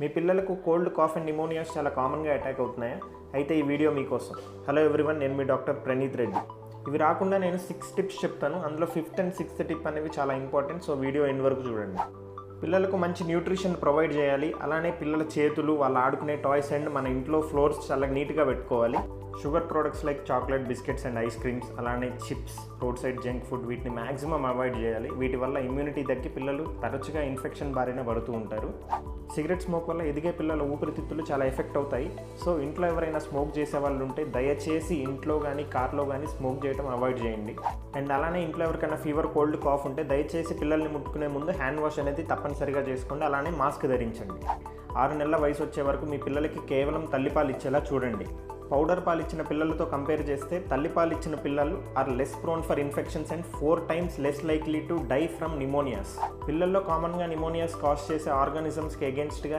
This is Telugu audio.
మీ పిల్లలకు కోల్డ్, కాఫ్ అండ్ నిమోనియాస్ చాలా కామన్గా అటాక్ అవుతున్నాయా? అయితే ఈ వీడియో మీకోసం. హలో ఎవ్రీవన్, నేను మీ డాక్టర్ ప్రణీత్ రెడ్డి. ఇవి రాకుండా నేను 6 టిప్స్ చెప్తాను. అందులో 5th అండ్ 6th టిప్ అనేవి చాలా ఇంపార్టెంట్. సో వీడియో ఎండ్ వరకు చూడండి. పిల్లలకు మంచి న్యూట్రిషన్ ప్రొవైడ్ చేయాలి. అలానే పిల్లల చేతులు, వాళ్ళు ఆడుకునే టాయ్స్ అండ్ మన ఇంట్లో ఫ్లోర్స్ చాలా నీట్గా పెట్టుకోవాలి. Sugar products like chocolate, biscuits and ice creams, అలానే chips, road side junk food, వీటిని మ్యాక్సిమం అవాయిడ్ చేయాలి. వీటి వల్ల ఇమ్యూనిటీ తగ్గి పిల్లలు తరచుగా ఇన్ఫెక్షన్ బారిన పడుతూ ఉంటారు. సిగరెట్ స్మోక్ వల్ల ఎదిగే పిల్లల ఊపిరితిత్తులు చాలా ఎఫెక్ట్ అవుతాయి. సో ఇంట్లో ఎవరైనా స్మోక్ చేసే వాళ్ళు ఉంటే దయచేసి ఇంట్లో కానీ కార్లో కానీ స్మోక్ చేయడం అవాయిడ్ చేయండి. అండ్ అలానే ఇంట్లో ఎవరికైనా ఫీవర్, కోల్డ్, కాఫ్ ఉంటే దయచేసి పిల్లల్ని ముట్టుకునే ముందు హ్యాండ్ వాష్ అనేది తప్పనిసరిగా చేసుకోండి. అలానే మాస్క్ ధరించండి. 6 నెలల వయసు వచ్చే వరకు మీ పిల్లలకి కేవలం తల్లిపాలు ఇచ్చేలా చూడండి. పౌడర్ పాలు ఇచ్చిన పిల్లలతో కంపేర్ చేస్తే తల్లిపాలు ఇచ్చిన పిల్లలు are less prone for infections and 4 times less likely to die from pneumonias. పిల్లల్లో కామన్గా నిమోనియాస్ కాజ్ చేసే ఆర్గానిజమ్స్కి అగేన్స్ట్గా